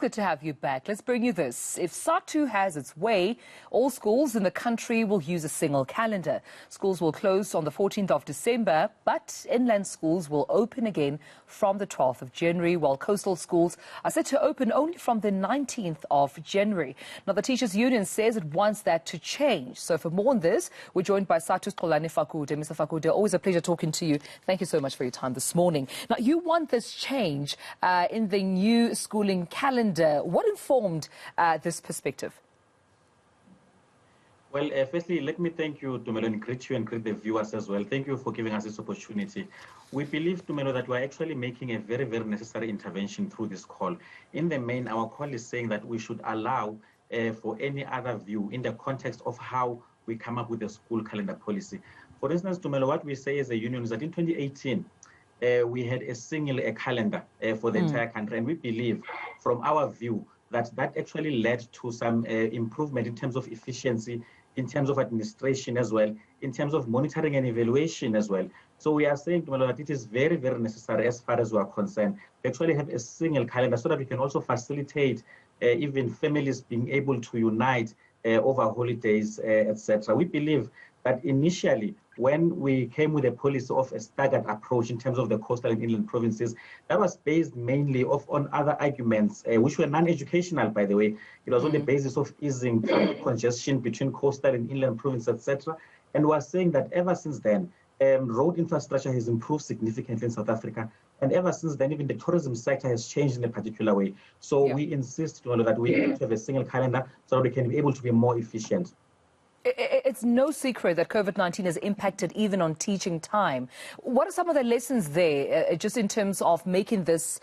good to have you back. Let's bring you this. If Sadtu has its way, all schools in the country will use a single calendar. Schools will close on the 14th of December, but inland schools will open again from the 12th of January, while coastal schools are set to open only from the 19th of January. Now, the Teachers Union says it wants that to change. So for more on this, we're joined by Sadtu's Xolani Fakude. Mr. Fakude, always a pleasure talking to you. Thank you so much for your time this morning. Now, you want this change in the new schooling calendar. What informed this perspective? Well, firstly, let me thank you, Tumelo, and greet you and greet the viewers as well. Thank you for giving us this opportunity. We believe, Tumelo, that we're actually making a very, very necessary intervention through this call. In the main, our call is saying that we should allow for any other view in the context of how we come up with a school calendar policy. For instance, Tumelo, what we say as a union is that in 2018, we had a single calendar for the entire country. And we believe, from our view, that actually led to some improvement in terms of efficiency, in terms of administration as well, in terms of monitoring and evaluation as well. So we are saying, that it is very, very necessary as far as we are concerned to actually have a single calendar so that we can also facilitate even families being able to unite over holidays, etc. We believe that initially, when we came with a policy of a staggered approach in terms of the coastal and inland provinces, that was based mainly on other arguments, which were non-educational, by the way. It was on the basis of easing traffic congestion between coastal and inland provinces, etc. And we're saying that ever since then, road infrastructure has improved significantly in South Africa. And ever since then, even the tourism sector has changed in a particular way. So we insist that we need to have a single calendar so that we can be able to be more efficient. It's no secret that COVID-19 has impacted even on teaching time. What are some of the lessons there, just in terms of making this,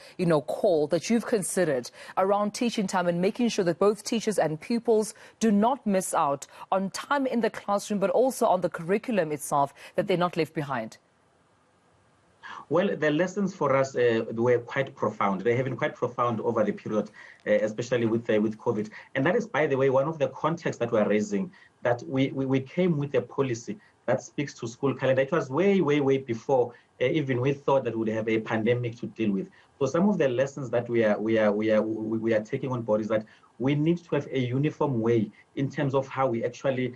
call that you've considered around teaching time and making sure that both teachers and pupils do not miss out on time in the classroom, but also on the curriculum itself, that they're not left behind? Well, the lessons for us were quite profound. They have been quite profound over the period, especially with COVID. And that is, by the way, one of the contexts that we're raising, that we came with a policy that speaks to school calendar. It was way, way, way before even we thought that we would have a pandemic to deal with. So some of the lessons that we are taking on board is that we need to have a uniform way in terms of how we actually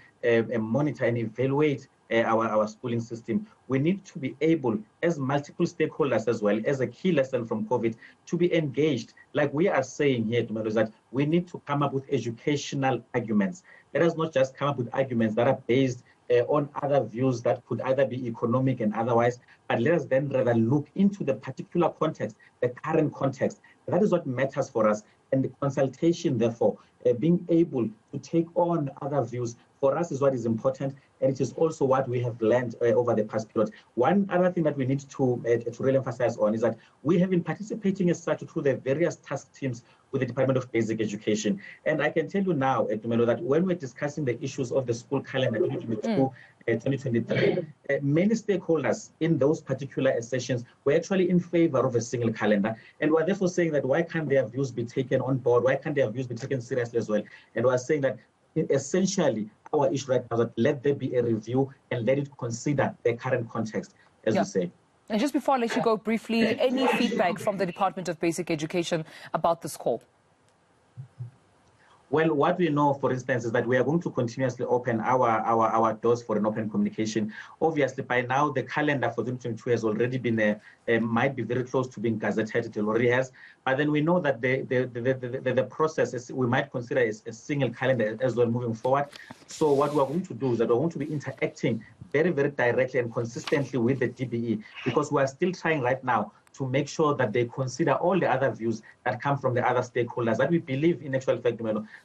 monitor and evaluate our schooling system. We need to be able, as multiple stakeholders as well, as a key lesson from COVID, to be engaged. Like we are saying here, is that we need to come up with educational arguments. Let us not just come up with arguments that are based on other views that could either be economic and otherwise, but let us then rather look into the particular context, the current context. That is what matters for us. And the consultation, therefore, being able to take on other views, for us is what is important, and it is also what we have learned over the past period. One other thing that we need to really emphasize on is that we have been participating as such through the various task teams with the Department of Basic Education. And I can tell you now, Tumelo, that when we're discussing the issues of the school calendar 2022, 2023, many stakeholders in those particular sessions were actually in favor of a single calendar. And we're therefore saying that why can't their views be taken on board? Why can't their views be taken seriously as well? And we're saying that essentially our issue right now is that let there be a review and let it consider the current context, as we say. And just before I let you go briefly, any feedback from the Department of Basic Education about this call? Well, what we know, for instance, is that we are going to continuously open our doors for an open communication. Obviously, by now, the calendar for 2022 has already been, might be very close to being gazetted. It already has. But then we know that the process, is, we might consider a single calendar as well moving forward. So what we're going to do is that we're going to be interacting very, very directly and consistently with the DBE, because we are still trying right now to make sure that they consider all the other views that come from the other stakeholders that we believe, in actual fact,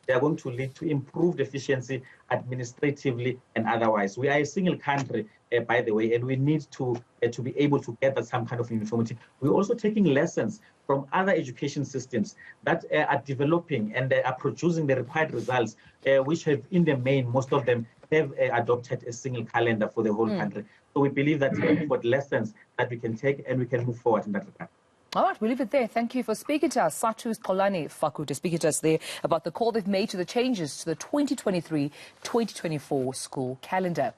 they are going to lead to improved efficiency administratively and otherwise. We are a single country, by the way, and we need to be able to get some kind of uniformity. We're also taking lessons from other education systems that are developing and are producing the required results, which have, in the main, most of them have adopted a single calendar for the whole country. So we believe that we've got lessons that we can take and we can move forward in that regard. All right, we'll leave it there. Thank you for speaking to us. Sadtu's Xolani Fakude speaking to us there about the call they've made to the changes to the 2023-2024 school calendar.